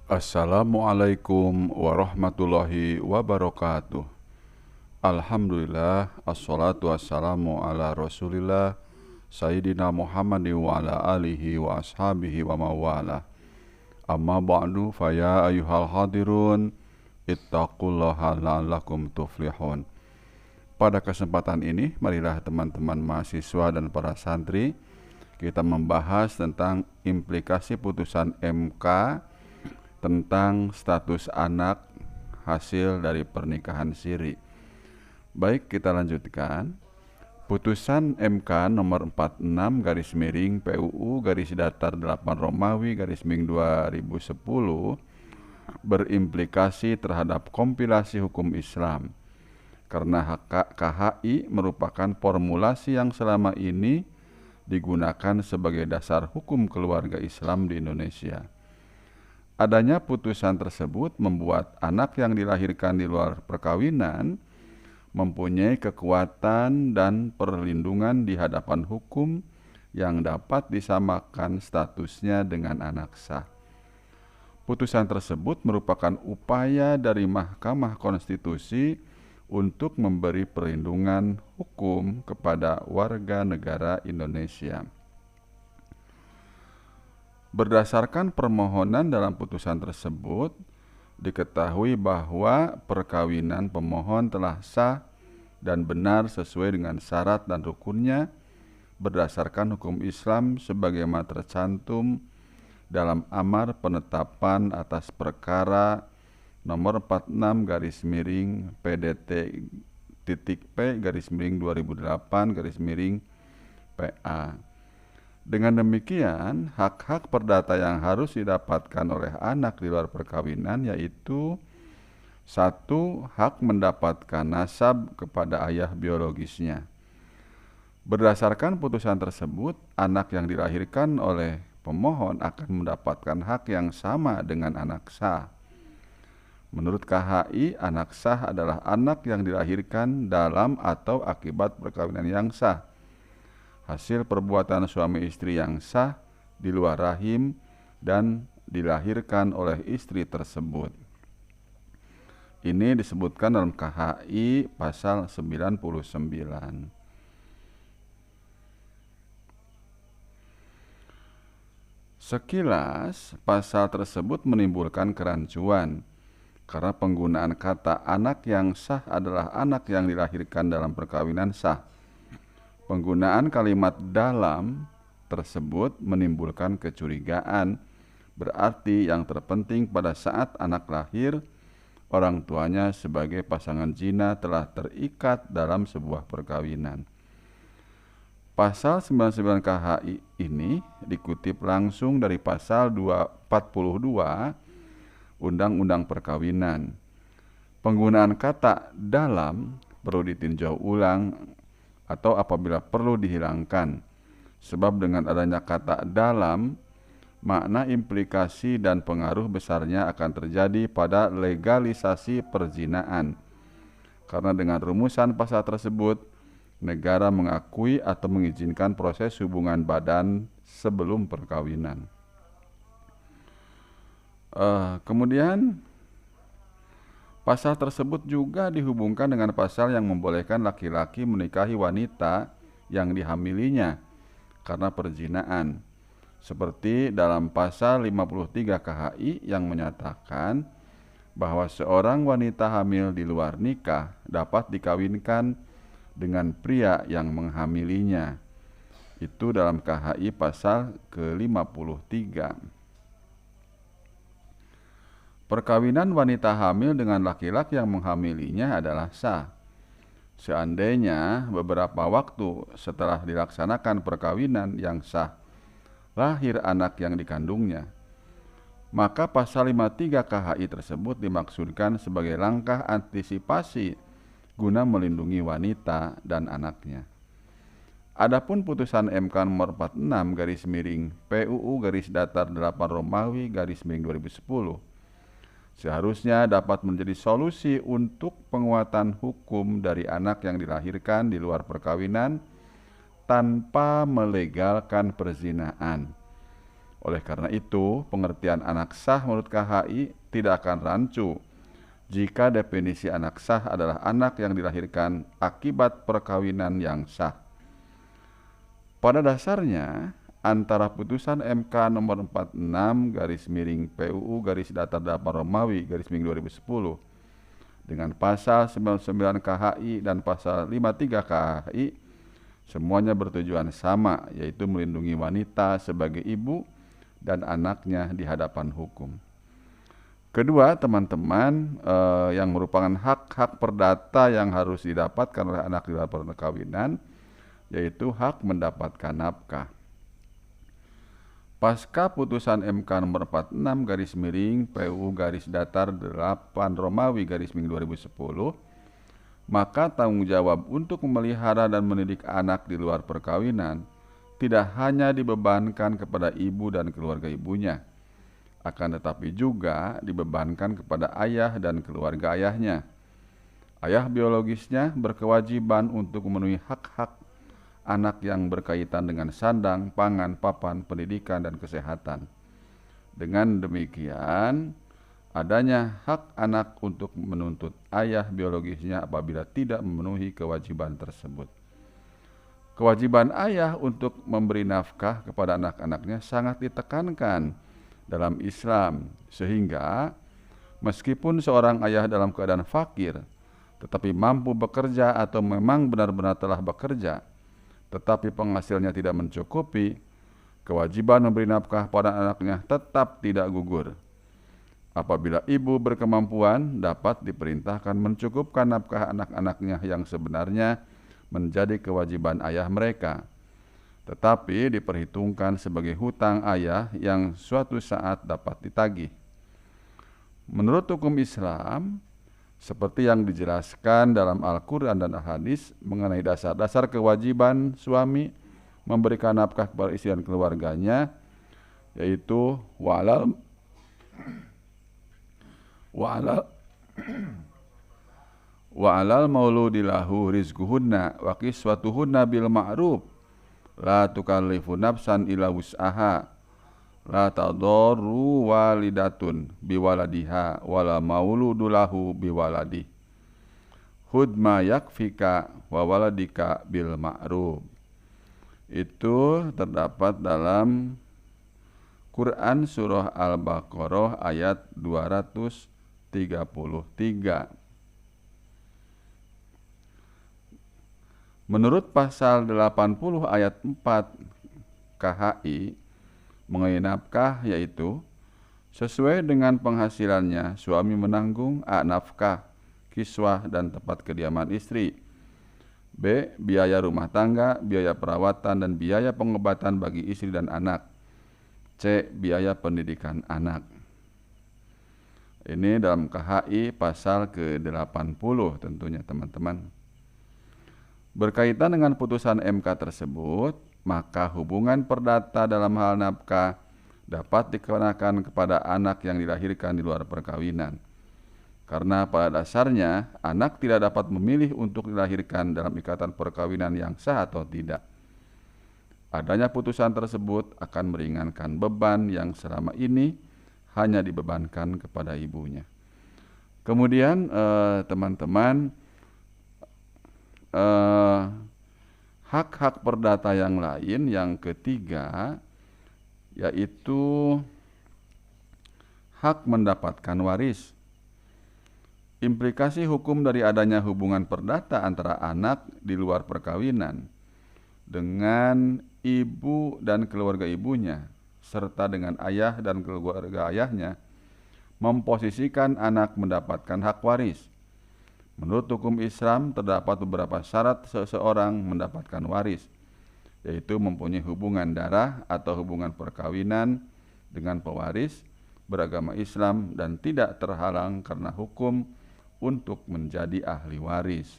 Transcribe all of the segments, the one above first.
Assalamualaikum warahmatullahi wabarakatuh. Alhamdulillah, assalatu wassalamu ala rasulillah Sayyidina Muhammadin wa ala alihi wa ashabihi wa mawala. Amma ba'du, faya ayuhal hadirun, ittaqullaha la'allakum tuflihun. Pada kesempatan ini, marilah teman-teman mahasiswa dan para santri kita membahas tentang implikasi putusan MK tentang status anak hasil dari pernikahan siri. Baik, kita lanjutkan. Putusan MK nomor 46 garis miring PUU garis datar 8 Romawi garis miring 2010 berimplikasi terhadap kompilasi hukum Islam, karena KHI merupakan formulasi yang selama ini digunakan sebagai dasar hukum keluarga Islam di Indonesia. Adanya putusan tersebut membuat anak yang dilahirkan di luar perkawinan mempunyai kekuatan dan perlindungan di hadapan hukum yang dapat disamakan statusnya dengan anak sah. Putusan tersebut merupakan upaya dari Mahkamah Konstitusi untuk memberi perlindungan hukum kepada warga negara Indonesia. Berdasarkan permohonan dalam putusan tersebut, diketahui bahwa perkawinan pemohon telah sah dan benar sesuai dengan syarat dan rukunnya berdasarkan hukum Islam sebagaimana tercantum dalam amar penetapan atas perkara nomor 46 garis miring PDT.P garis miring 2008 garis miring PA. Dengan demikian, hak-hak perdata yang harus didapatkan oleh anak di luar perkawinan yaitu: 1. Hak mendapatkan nasab kepada ayah biologisnya. Berdasarkan putusan tersebut, anak yang dilahirkan oleh pemohon akan mendapatkan hak yang sama dengan anak sah. Menurut KHI, anak sah adalah anak yang dilahirkan dalam atau akibat perkawinan yang sah, hasil perbuatan suami istri yang sah di luar rahim dan dilahirkan oleh istri tersebut. Ini disebutkan dalam KHI pasal 99. Sekilas, pasal tersebut menimbulkan kerancuan karena penggunaan kata anak yang sah adalah anak yang dilahirkan dalam perkawinan sah. Penggunaan kalimat dalam tersebut menimbulkan kecurigaan, berarti yang terpenting pada saat anak lahir, orang tuanya sebagai pasangan zina telah terikat dalam sebuah perkawinan. Pasal 99 KHI ini dikutip langsung dari pasal 242 Undang-Undang Perkawinan. Penggunaan kata dalam perlu ditinjau ulang atau apabila perlu dihilangkan, sebab dengan adanya kata dalam, makna implikasi dan pengaruh besarnya akan terjadi pada legalisasi perzinaan, karena dengan rumusan pasal tersebut negara mengakui atau mengizinkan proses hubungan badan sebelum perkawinan. Kemudian pasal tersebut juga dihubungkan dengan pasal yang membolehkan laki-laki menikahi wanita yang dihamilinya karena perzinaan, seperti dalam pasal 53 KHI yang menyatakan bahwa seorang wanita hamil di luar nikah dapat dikawinkan dengan pria yang menghamilinya. Itu dalam KHI pasal ke-53. Perkawinan wanita hamil dengan laki-laki yang menghamilinya adalah sah. Seandainya beberapa waktu setelah dilaksanakan perkawinan yang sah, lahir anak yang dikandungnya, maka pasal 53 KHI tersebut dimaksudkan sebagai langkah antisipasi guna melindungi wanita dan anaknya. Adapun putusan MK nomor 46 garis miring PUU garis datar 8 Romawi garis miring 2010 seharusnya dapat menjadi solusi untuk penguatan hukum dari anak yang dilahirkan di luar perkawinan tanpa melegalkan perzinaan. Oleh karena itu, pengertian anak sah menurut KHI tidak akan rancu jika definisi anak sah adalah anak yang dilahirkan akibat perkawinan yang sah. Pada dasarnya, antara putusan MK nomor 46/PUU Romawi 2010 dengan pasal 99 KHI dan pasal 53 KHI semuanya bertujuan sama, yaitu melindungi wanita sebagai ibu dan anaknya di hadapan hukum. Kedua, teman-teman, yang merupakan hak-hak perdata yang harus didapatkan oleh anak di luar perkawinan, yaitu hak mendapatkan nafkah. Pasca putusan MK nomor 46/PUU 8 Romawi 2010, maka tanggung jawab untuk memelihara dan mendidik anak di luar perkawinan tidak hanya dibebankan kepada ibu dan keluarga ibunya, akan tetapi juga dibebankan kepada ayah dan keluarga ayahnya. Ayah biologisnya berkewajiban untuk memenuhi hak-hak anak yang berkaitan dengan sandang, pangan, papan, pendidikan, dan kesehatan. Dengan demikian, adanya hak anak untuk menuntut ayah biologisnya apabila tidak memenuhi kewajiban tersebut. Kewajiban ayah untuk memberi nafkah kepada anak-anaknya sangat ditekankan dalam Islam, sehingga meskipun seorang ayah dalam keadaan fakir, tetapi mampu bekerja atau memang benar-benar telah bekerja, tetapi penghasilnya tidak mencukupi, kewajiban memberi nafkah pada anaknya tetap tidak gugur. Apabila ibu berkemampuan, dapat diperintahkan mencukupkan nafkah anak-anaknya yang sebenarnya menjadi kewajiban ayah mereka, tetapi diperhitungkan sebagai hutang ayah yang suatu saat dapat ditagih. Menurut hukum Islam, seperti yang dijelaskan dalam Al-Quran dan Al-Hadis mengenai dasar-dasar kewajiban suami memberikan nafkah kepada istri dan keluarganya, yaitu wa'alal mauludilahu rizquhunna wa kiswatuhunna bil ma'ruf la tukallifu nafsan illa wus'aha la tadorru walidatun biwaladiha wala mauludulahu biwaladi hudma yakfika wa waladika bil ma'ruf. Itu terdapat dalam Quran surah Al-Baqarah ayat 233. Menurut pasal 80 ayat 4 KHI mengenai nafkah, yaitu sesuai dengan penghasilannya suami menanggung A. Nafkah, kiswah dan tempat kediaman istri, B. Biaya rumah tangga, biaya perawatan dan biaya pengobatan bagi istri dan anak, C. Biaya pendidikan anak. Ini dalam KHI pasal ke-80 tentunya teman-teman. Berkaitan dengan putusan MK tersebut, maka hubungan perdata dalam hal nafkah dapat dikenakan kepada anak yang dilahirkan di luar perkawinan. Karena pada dasarnya anak tidak dapat memilih untuk dilahirkan dalam ikatan perkawinan yang sah atau tidak. Adanya putusan tersebut akan meringankan beban yang selama ini hanya dibebankan kepada ibunya. Kemudian teman-teman, hak-hak perdata yang lain yang ketiga, yaitu hak mendapatkan waris. Implikasi hukum dari adanya hubungan perdata antara anak di luar perkawinan dengan ibu dan keluarga ibunya, serta dengan ayah dan keluarga ayahnya, memposisikan anak mendapatkan hak waris. Menurut hukum Islam, terdapat beberapa syarat seseorang mendapatkan waris, yaitu mempunyai hubungan darah atau hubungan perkawinan dengan pewaris, beragama Islam, dan tidak terhalang karena hukum untuk menjadi ahli waris.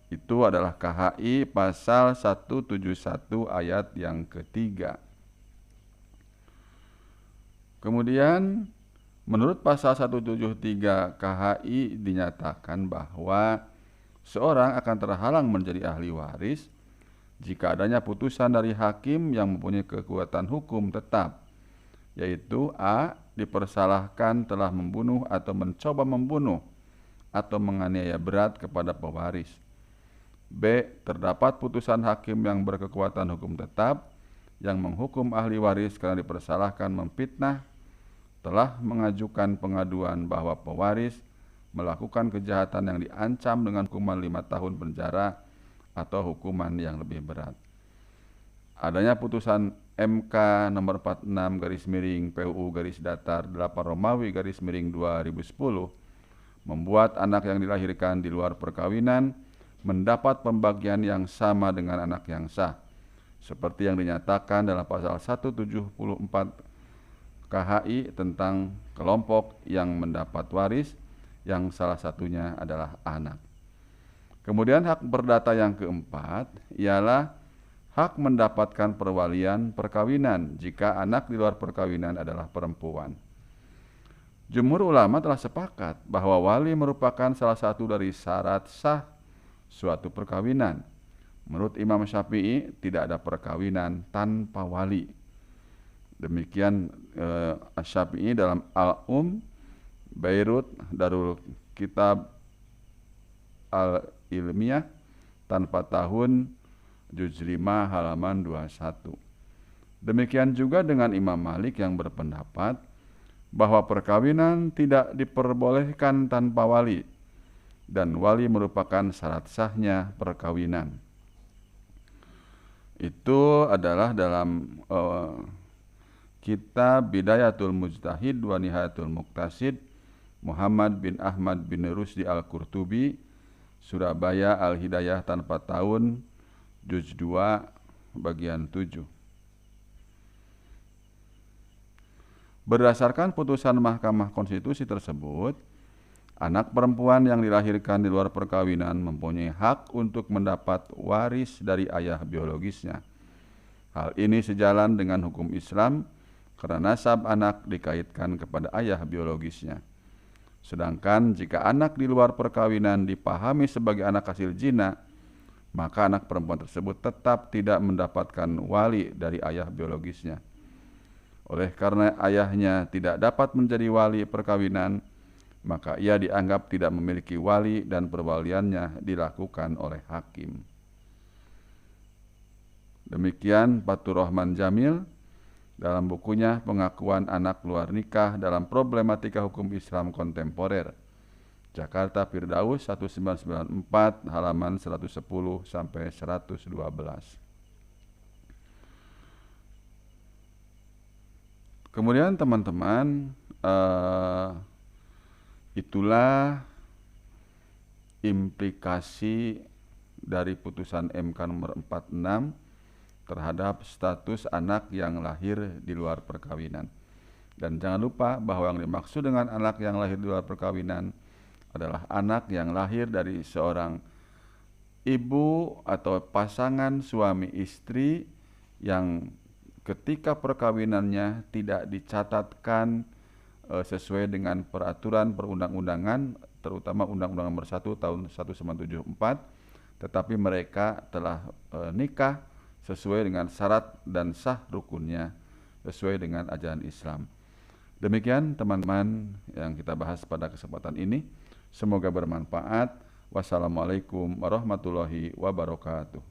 Itu adalah KHI pasal 171 ayat yang ketiga. Kemudian menurut pasal 173 KHI dinyatakan bahwa seorang akan terhalang menjadi ahli waris jika adanya putusan dari hakim yang mempunyai kekuatan hukum tetap, yaitu a. dipersalahkan telah membunuh atau mencoba membunuh atau menganiaya berat kepada pewaris, b. terdapat putusan hakim yang berkekuatan hukum tetap yang menghukum ahli waris karena dipersalahkan memfitnah, telah mengajukan pengaduan bahwa pewaris melakukan kejahatan yang diancam dengan hukuman 5 tahun penjara atau hukuman yang lebih berat. Adanya putusan MK nomor 46/PUU-8 Romawi /2010 membuat anak yang dilahirkan di luar perkawinan mendapat pembagian yang sama dengan anak yang sah, seperti yang dinyatakan dalam pasal 174 KHI tentang kelompok yang mendapat waris, yang salah satunya adalah anak. Kemudian hak perdata yang keempat ialah hak mendapatkan perwalian perkawinan jika anak di luar perkawinan adalah perempuan. Jumhur ulama telah sepakat bahwa wali merupakan salah satu dari syarat sah suatu perkawinan. Menurut Imam Syafi'i, tidak ada perkawinan tanpa wali. Demikian Syafi'i dalam Beirut Darul Kitab Al-Ilmiyah tanpa tahun juz 5 halaman 21. Demikian juga dengan Imam Malik yang berpendapat bahwa perkawinan tidak diperbolehkan tanpa wali, dan wali merupakan syarat sahnya perkawinan. Itu adalah dalam kitab Bidayatul Mujtahid wa Nihayatul Muqtasid Muhammad bin Ahmad bin Rusdi Al-Qurtubi, Surabaya Al-Hidayah tanpa tahun juz 2 bagian 7. Berdasarkan putusan Mahkamah Konstitusi tersebut, anak perempuan yang dilahirkan di luar perkawinan mempunyai hak untuk mendapat waris dari ayah biologisnya. Hal ini sejalan dengan hukum Islam karena nasab anak dikaitkan kepada ayah biologisnya. Sedangkan jika anak di luar perkawinan dipahami sebagai anak hasil zina, maka anak perempuan tersebut tetap tidak mendapatkan wali dari ayah biologisnya. Oleh karena ayahnya tidak dapat menjadi wali perkawinan, maka ia dianggap tidak memiliki wali dan perwaliannya dilakukan oleh hakim. Demikian Fathur Rahman Jamil dalam bukunya Pengakuan Anak Luar Nikah dalam Problematika Hukum Islam Kontemporer, Jakarta Firdaus 1994 halaman 110 sampai 112. Kemudian teman-teman, itulah implikasi dari putusan MK nomor 46 terhadap status anak yang lahir di luar perkawinan. Dan jangan lupa bahwa yang dimaksud dengan anak yang lahir di luar perkawinan adalah anak yang lahir dari seorang ibu atau pasangan suami istri yang ketika perkawinannya tidak dicatatkan sesuai dengan peraturan perundang-undangan, terutama Undang-Undang Nomor 1 tahun 1974, tetapi mereka telah nikah sesuai dengan syarat dan sah rukunnya sesuai dengan ajaran Islam. Demikian teman-teman yang kita bahas pada kesempatan ini. Semoga bermanfaat. Wassalamualaikum warahmatullahi wabarakatuh.